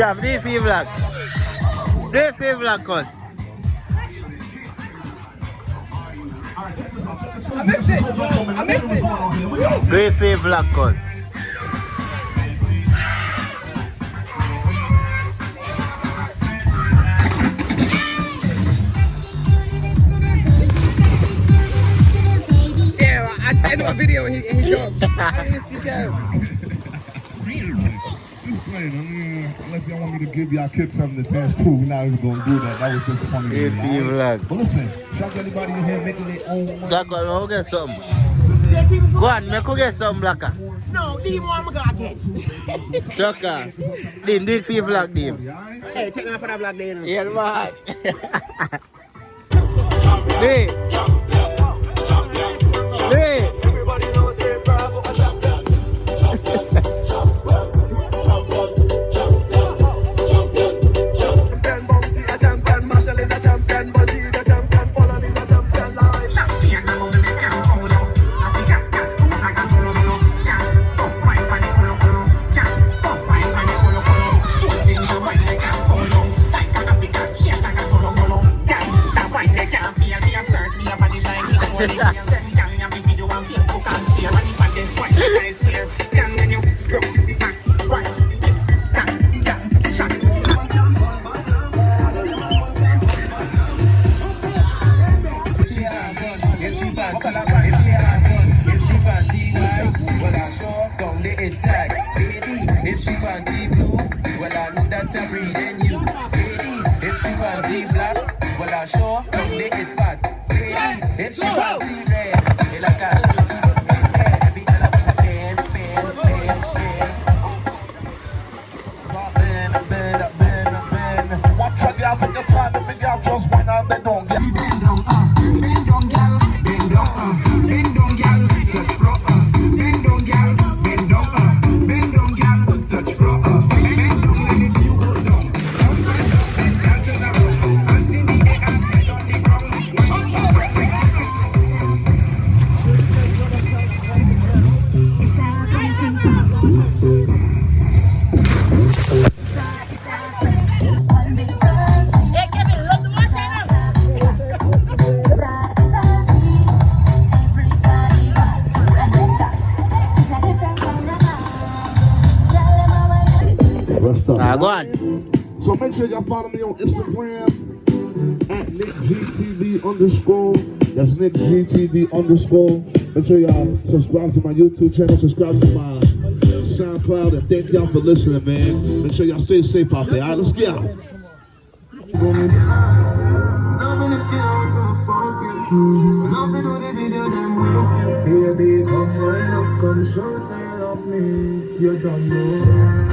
Sam, do it for your vlog. Do it for your vlog, cuz. I missed it. I missed it. Do it for your vlog, cuz. Yeah, I ended my video and he goes. I didn't see Kev. Unless y'all want me to give y'all kids something to dance to, we're not even gonna do that. That was just funny. Do it for your vlog. But listen, shout out to anybody in here making their own money. Jack, I'll get something. Go on, make get some blacker. No, Dean, what I'm gonna get? Chaka. Dean, do it for your vlog, Dean. Hey, take me for that vlog there, you know. Yeah, man. Hey. Hey. Everybody knows they're Bravo a champion. Champion Bounty a champion, Marshall is a champion, Bunty is a champion, Fallon is a champion, like champion. If she want the blue, well I know that I'm breathing you. Ladies, if she want the black, well I sure don't make it fat. Ladies, if she want the red, well I got to see what we get. Every time I bend. Watch out, y'all take your time to figure out just why not bend on. Bend down, gal, bend down, gal, touch floor, bend down, gal, bend down, gal, touch floor, bend down, and if you go down, bend down to the ground, hands in the air and head on the ground. Rest up. Go on. So make sure y'all follow me on Instagram at NickGTV_. That's NickGTV_. Make sure y'all subscribe to my YouTube channel, subscribe to my SoundCloud, and thank y'all for listening, man. Make sure y'all stay safe out there. All right, let's get out. Baby, come wind up, come show sign of me. You don't know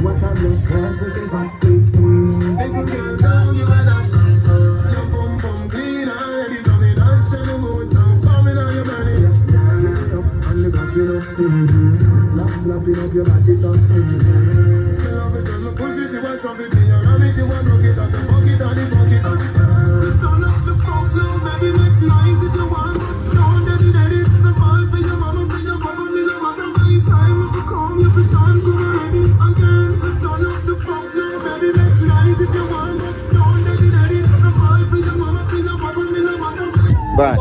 what I'm looking for, say fast quickly. Make you down, you are not. Your bum bum clean already, so me dance to the mood, so coming on your body. Yeah, and you got it up. Slapping up your body, so love it, and push it, you want shove it, you ram it, you want rock it, and say fuck it, and the fuck it. Turn up the funk now, baby, make noise if you want. Don't daddy, it's a ball for your mama, for your papa, me no matter my time. If you come, if you done, come ready again. Turn up the funk now, baby, make noise if you want. Don't daddy, it's a ball for your mama, for your papa, me no matter. Bye.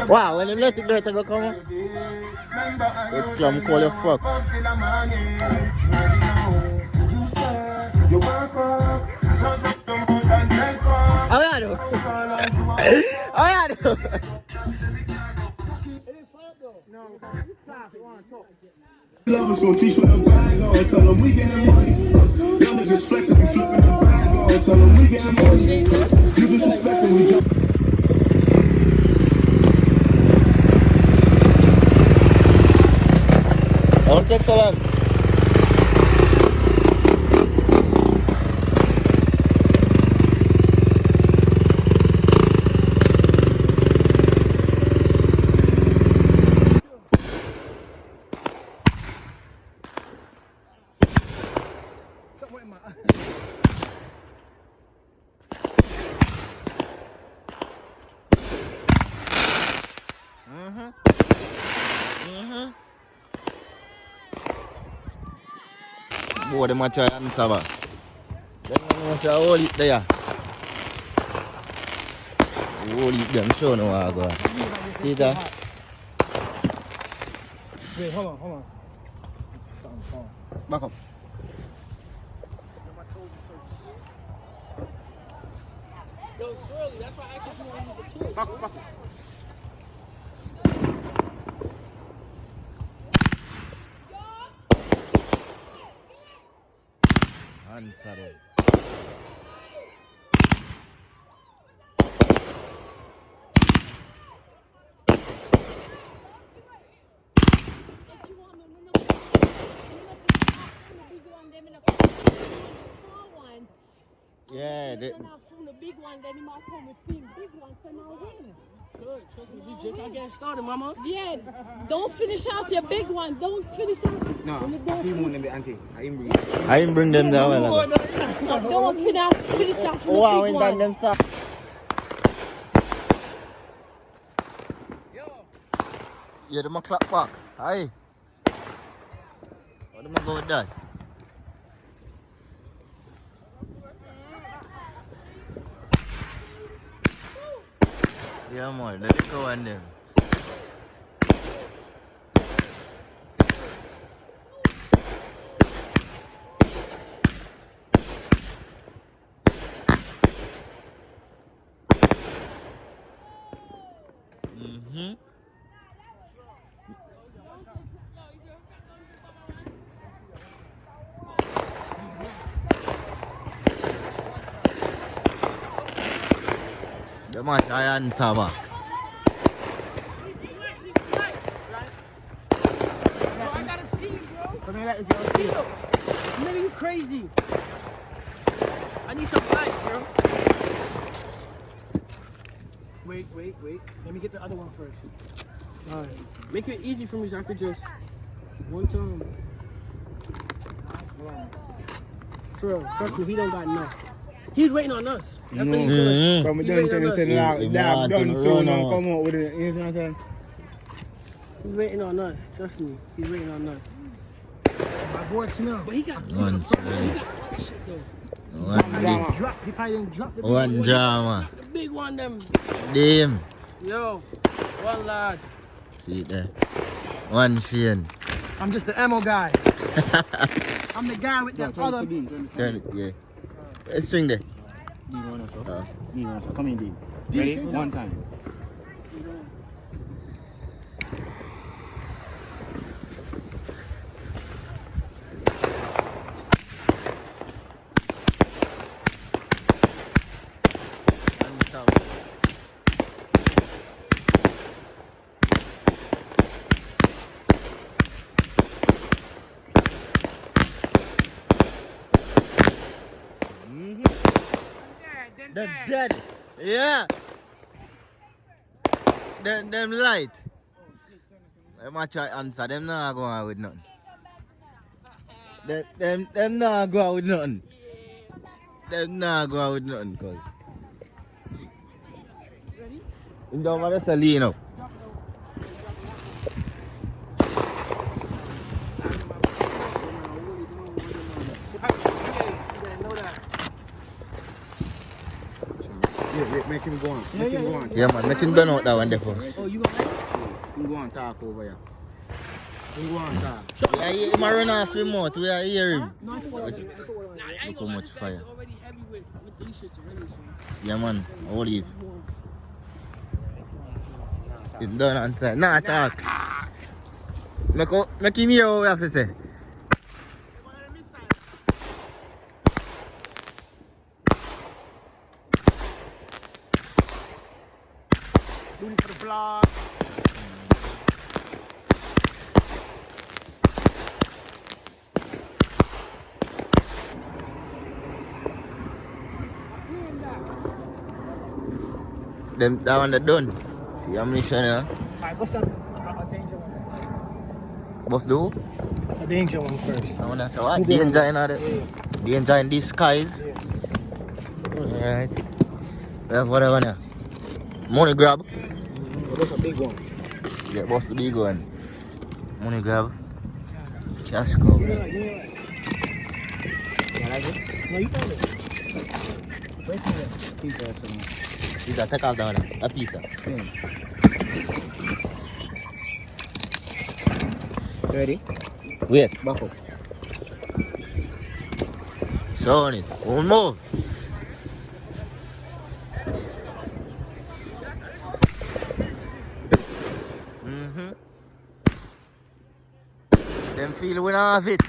Wow, when you let it go, go come on. It's plum call your fuck. How you do? How you do? Lovers gon' teach with a bag on. Tell them we getting money. Young niggas flexing, we flipping the bag on. Tell them we getting money. You disrespecting, we jump. Don't take so long. Boy, them a try answer back. Them must have hold it there. Hold it them, show no how go. See that? Wait, hold on. Back up. Yo, Shirley, that's why I asked if you want to use the tool. Back. Answer it. Yeah, From the big one, then he might come with him. Big one, so now win. Good, trust me, we just got getting started, mama. Yeah, don't finish off your big one. Don't finish off. No, I feel more than the auntie. I ain't bring I didn't bring them down. Don't finish off the Wow, big when one. them stop. Yeah, them a clap back. Aye. What am I go with that? Yeah, man, let it go on them. The match I answer back. Bro, I gotta see, bro. Come here, let me see. Nigga, you crazy. I need some light, bro. Wait. Let me get the other one first. Alright. Make it easy for me so I could just one time. Bro, trust me, he don't got enough. He's waiting on us. That's what he's doing. But we He's done waiting on us. done soon and come out with it. You know what I'm saying? He's waiting on us. Trust me, he's waiting on us. My boy, now. But he got One he got other shit though. One He probably didn't drop the One drama. The big one, them. Damn. Yo, one lad. See it there. One Shane. I'm just the ammo guy. I'm the guy with the other. Turn it, yeah. String there. Come in, Dean. Ready? One time. The dead. Yeah. Them light. Them a try answer. Them not go out with nothing. Them not go out with nothing. Them not go out with nothing, cause. You don't want to lean up. Yeah, make him go on. Make him go on. Yeah, man. Make him done out that one there first. Oh, you gonna Him go on talk over here. Him go on talk. Yeah, he might run off him out. We are hearing. Nah, I ain't Look gonna how lie, much this guy's fire. already heavy with these shits already, so. Yeah, man. Hold it. It's done answer. Nah, talk. Make him hear what we have to say. Do this for the vlog. Them that one that done. See how many shot here? Alright, what's that? A danger one. Boss do? A danger one first. I wanna say what? Danger in there. Danger in these skies. Alright. We have whatever now. Money grab. That's a big one. Get boss the big one. Money grab. Cash cow. You like it? No, you got it. Wait for it. You gotta take off that one. A piece of. Ready? Wait. Back up. Show on it. One more. Them feel we don't have it.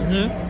Mm-hmm.